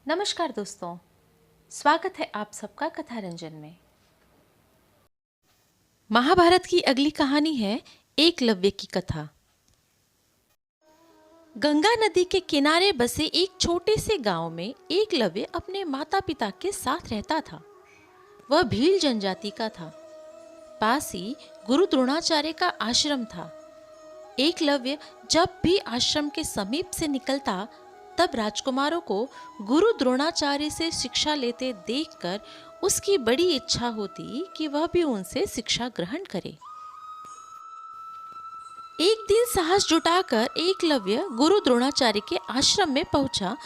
नमस्कार दोस्तों, स्वागत है आप सबका कथा रंजन में। महाभारत की अगली कहानी है एकलव्य की कथा। गंगा नदी के किनारे बसे एक छोटे से गांव में एकलव्य अपने माता पिता के साथ रहता था। वह भील जनजाति का था। पास ही गुरु द्रोणाचार्य का आश्रम था। एकलव्य जब भी आश्रम के समीप से निकलता तब राजकुमारों को गुरु द्रोणाचार्य से शिक्षा लेते देखकर उसकी बड़ी इच्छा होती कि वह भी उनसे शिक्षा ग्रहण करे। एक दिन साहस जुटाकर एकलव्य गुरु द्रोणाचार्य के आश्रम में पहुंचा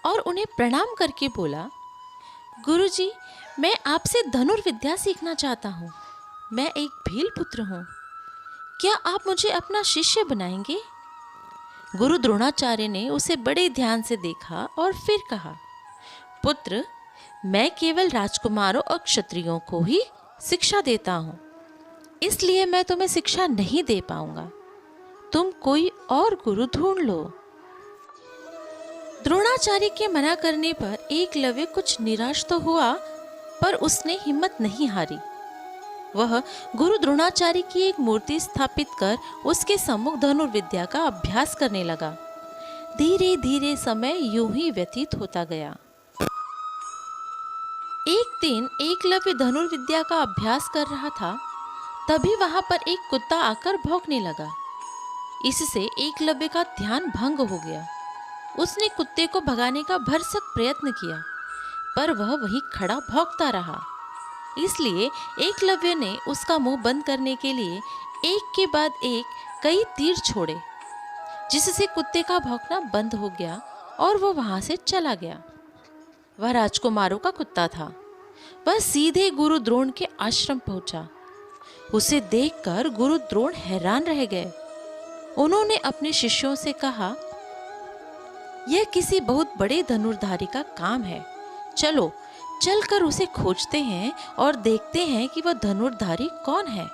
और उन्हें प्रणाम करके बोला, गुरुजी, मैं आपसे धनुर्विद्या सीखना चाहता हूँ। मैं एक भील पुत्र हूँ। क्या आप मुझे अपना शिष्य बनाएंगे? गुरु द्रोणाचार्य ने उसे बड़े ध्यान से देखा और फिर कहा, पुत्र, मैं केवल राजकुमारों और क्षत्रियों को ही शिक्षा देता हूँ, इसलिए मैं तुम्हें शिक्षा नहीं दे पाऊंगा। तुम कोई और गुरु ढूंढ लो। द्रोणाचार्य के मना करने पर एकलव्य कुछ निराश तो हुआ, पर उसने हिम्मत नहीं हारी। वह गुरु द्रोणाचार्य की एक मूर्ति स्थापित कर उसके सम्मुख धनुर्विद्या का अभ्यास करने लगा। धीरे धीरे समय यूं ही व्यतीत होता गया। एक दिन एकलव्य धनुर्विद्या का अभ्यास कर रहा था, तभी वहां पर एक कुत्ता आकर भौंकने लगा। इससे एकलव्य का ध्यान भंग हो गया। उसने कुत्ते को भगाने का भरसक प्रयत्न किया, पर वह वहीं खड़ा भौंकता रहा। इसलिए एकलव्य ने उसका मुंह बंद करने के लिए एक के बाद एक कई तीर छोड़े, जिससे कुत्ते का भौंकना बंद हो गया और वो वहां से चला गया। वह राजकुमारों का कुत्ता था। वह सीधे गुरु द्रोण के आश्रम पहुंचा। उसे देखकर गुरु द्रोण हैरान रह गए। उन्होंने अपने शिष्यों से कहा, यह किसी बहुत बड़े धनुर्धारी का काम है। चलो चलकर उसे खोजते हैं और देखते हैं कि वह धनुर्धारी कौन है।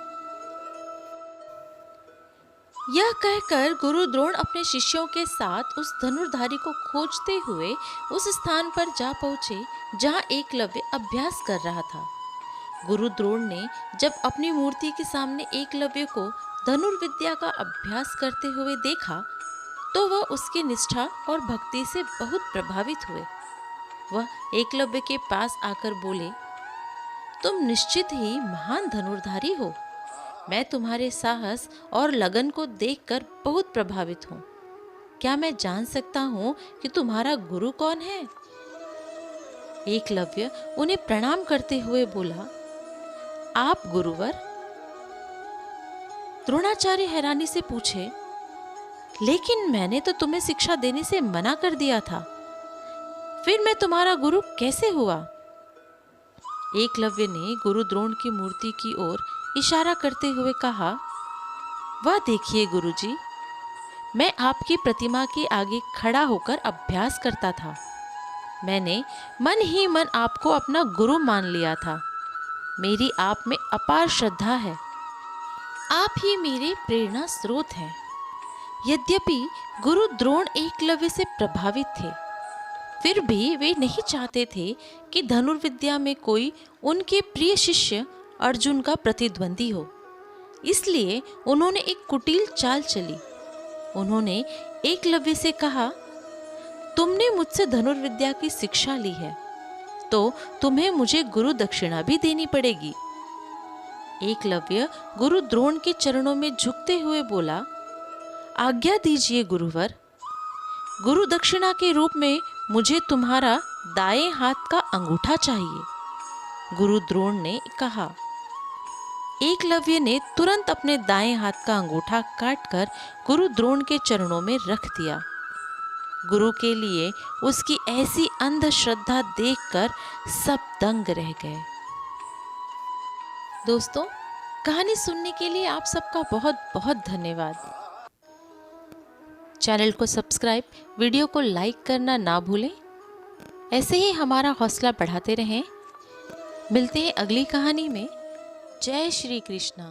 यह कहकर गुरु द्रोण अपने शिष्यों के साथ उस धनुर्धारी को खोजते हुए उस स्थान पर जा पहुंचे जहां एकलव्य अभ्यास कर रहा था। गुरु द्रोण ने जब अपनी मूर्ति के सामने एकलव्य को धनुर्विद्या का अभ्यास करते हुए देखा तो वह उसकी निष्ठा और भक्ति से बहुत प्रभावित हुए। वह एकलव्य के पास आकर बोले, तुम निश्चित ही महान धनुर्धारी हो। मैं तुम्हारे साहस और लगन को देखकर बहुत प्रभावित हूँ। क्या मैं जान सकता हूँ कि तुम्हारा गुरु कौन है? एकलव्य उन्हें प्रणाम करते हुए बोला, आप गुरुवर? द्रोणाचार्य हैरानी से पूछे, लेकिन मैंने तो तुम्हें शिक्षा देने से मना कर दिया था, फिर मैं तुम्हारा गुरु कैसे हुआ? एकलव्य ने गुरु द्रोण की मूर्ति की ओर इशारा करते हुए कहा, वह देखिए गुरुजी, मैं आपकी प्रतिमा के आगे खड़ा होकर अभ्यास करता था। मैंने मन ही मन आपको अपना गुरु मान लिया था। मेरी आप में अपार श्रद्धा है। आप ही मेरे प्रेरणा स्रोत हैं। यद्यपि गुरु द्रोण एकलव्य से प्रभावित थे, फिर भी वे नहीं चाहते थे कि धनुर्विद्या में कोई उनके प्रिय शिष्य अर्जुन का प्रतिद्वंदी हो। इसलिए उन्होंने एक कुटिल चाल चली। उन्होंने एकलव्य से कहा, तुमने मुझसे धनुर्विद्या की शिक्षा ली है, तो तुम्हें मुझे गुरु दक्षिणा भी देनी पड़ेगी। एकलव्य गुरु द्रोण के चरणों में झुकते हुए बोला, आज्ञा दीजिए गुरुवर। गुरु दक्षिणा के रूप में मुझे तुम्हारा दाएं हाथ का अंगूठा चाहिए। गुरु द्रोण ने कहा। एकलव्य ने तुरंत अपने दाएं हाथ का अंगूठा काटकर गुरु द्रोण के चरणों में रख दिया। गुरु के लिए उसकी ऐसी अंधश्रद्धा देखकर सब दंग रह गए। दोस्तों, कहानी सुनने के लिए आप सबका बहुत बहुत धन्यवाद। चैनल को सब्सक्राइब, वीडियो को लाइक करना ना भूलें। ऐसे ही हमारा हौसला बढ़ाते रहें। मिलते हैं अगली कहानी में। जय श्री कृष्णा।